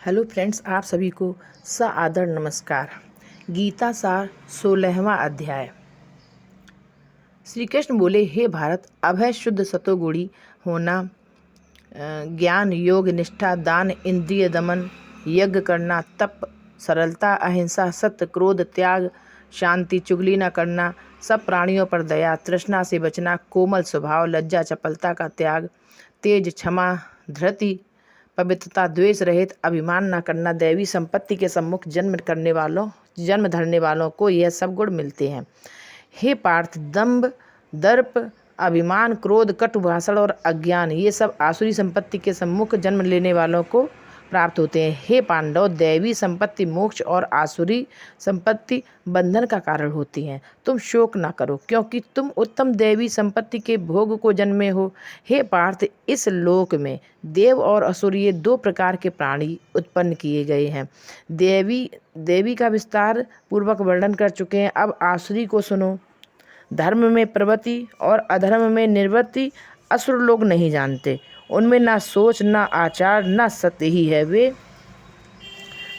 Hello friends, आप सभी को सादर नमस्कार। गीता सार 16वां अध्याय। श्री कृष्ण बोले, हे भारत, अभय शुद्ध सतोगुणी होना, ज्ञान योग निष्ठा दान इंद्रिय दमन यज्ञ करना तप सरलता अहिंसा सत्य क्रोध त्याग शांति चुगली न करना सब प्राणियों पर दया तृष्णा से बचना कोमल स्वभाव लज्जा चपलता का त्याग तेज क्षमा धृति पवित्रता द्वेष रहित अभिमान न करना दैवी संपत्ति के सम्मुख जन्म धरने वालों को यह सब गुण मिलते हैं। हे पार्थ, दंभ दर्प अभिमान क्रोध कटु भाषण और अज्ञान ये सब आसुरी संपत्ति के सम्मुख जन्म लेने वालों को प्राप्त होते हैं। हे पांडव, दैवी संपत्ति मोक्ष और आसुरी संपत्ति बंधन का कारण होती हैं। तुम शोक ना करो, क्योंकि तुम उत्तम दैवी संपत्ति के भोग को जन्मे हो। हे पार्थ, इस लोक में देव और असुरी दो प्रकार के प्राणी उत्पन्न किए गए हैं। देवी का विस्तार पूर्वक वर्णन कर चुके हैं। अब आसुरी को सुनो। धर्म में प्रवृत्ति और अधर्म में निवृत्ति असुर लोग नहीं जानते। उनमें ना सोच ना आचार ना सत्य ही है। वे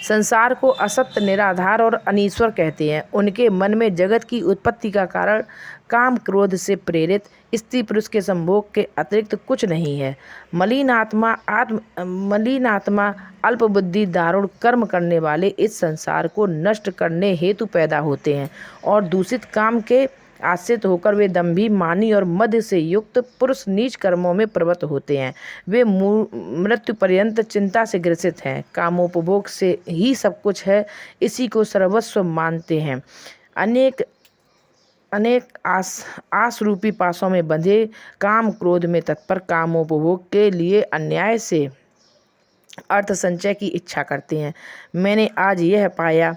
संसार को असत्य निराधार और अनीश्वर कहते हैं। उनके मन में जगत की उत्पत्ति का कारण काम क्रोध से प्रेरित स्त्री पुरुष के संभोग के अतिरिक्त कुछ नहीं है। मलिन आत्मा अल्प बुद्धि दारुण कर्म करने वाले इस संसार को नष्ट करने हेतु पैदा होते हैं और दूषित काम के आश्रित होकर वे दंभी मानी और मद से युक्त पुरुष नीच कर्मों में प्रवृत्त होते हैं। वे मृत्यु पर्यंत चिंता से ग्रसित हैं। कामोपभोग से ही सब कुछ है, इसी को सर्वस्व मानते हैं। अनेक आस रूपी पासों में बंधे काम क्रोध में तत्पर कामोपभोग के लिए अन्याय से अर्थ संचय की इच्छा करते हैं। मैंने आज यह पाया,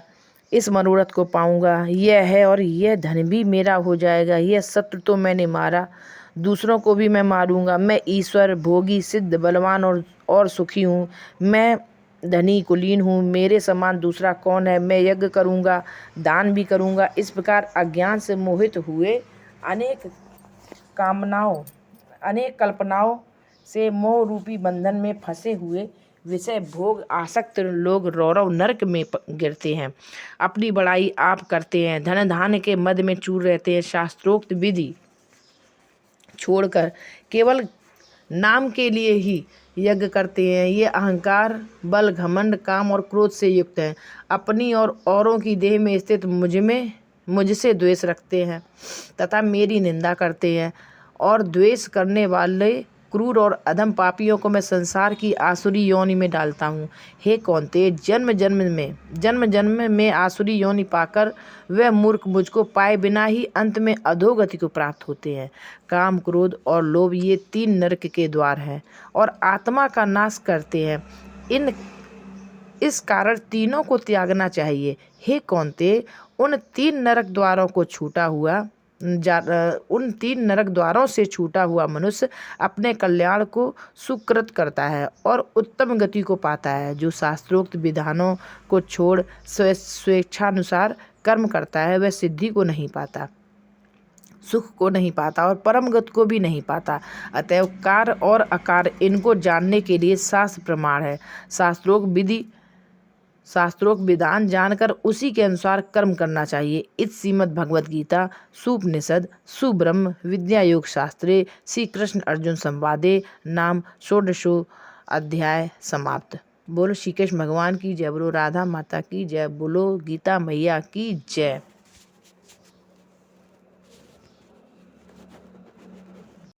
इस मनोरथ को पाऊंगा, यह है और यह धन भी मेरा हो जाएगा। यह शत्रु तो मैंने मारा, दूसरों को भी मैं मारूंगा। मैं ईश्वर भोगी सिद्ध बलवान और सुखी हूँ। मैं धनी कुलीन हूँ, मेरे समान दूसरा कौन है। मैं यज्ञ करूंगा, दान भी करूंगा। इस प्रकार अज्ञान से मोहित हुए अनेक कल्पनाओं से मोह रूपी बंधन में फंसे हुए विषय भोग आसक्त लोग रौरव नरक में गिरते हैं। अपनी बड़ाई आप करते हैं, धन धान्य के मद में चूर रहते हैं। शास्त्रोक्त विधि छोड़कर केवल नाम के लिए ही यज्ञ करते हैं। ये अहंकार बल घमंड काम और क्रोध से युक्त हैं। अपनी और औरों की देह में स्थित मुझसे द्वेष रखते हैं तथा मेरी निंदा करते हैं। और द्वेष करने वाले क्रूर और अधम पापियों को मैं संसार की आसुरी योनि में डालता हूँ। हे कौन्तेय, जन्म जन्म में आसुरी योनि पाकर वह मूर्ख मुझको पाए बिना ही अंत में अधोगति को प्राप्त होते हैं। काम क्रोध और लोभ ये 3 नरक के द्वार हैं और आत्मा का नाश करते हैं। इस कारण तीनों को त्यागना चाहिए। हे कौन्तेय, उन 3 नरक द्वारों से छूटा हुआ मनुष्य अपने कल्याण को सुकृत करता है और उत्तम गति को पाता है। जो शास्त्रोक्त विधानों को छोड़ स्वेच्छानुसार कर्म करता है वह सिद्धि को नहीं पाता, सुख को नहीं पाता और परम गति को भी नहीं पाता। अतएव कार और अकार इनको जानने के लिए शास्त्र प्रमाण है। शास्त्रोक्त विधान जानकर उसी के अनुसार कर्म करना चाहिए। इस श्रीमद् भगवद गीता सुपनिषद सुब्रह्म विद्या योग शास्त्रे श्री कृष्ण अर्जुन संवादे नाम 16वां अध्याय समाप्त। बोलो श्री कृष्ण भगवान की जय, बोलो राधा माता की जय, बोलो गीता मैया की जय।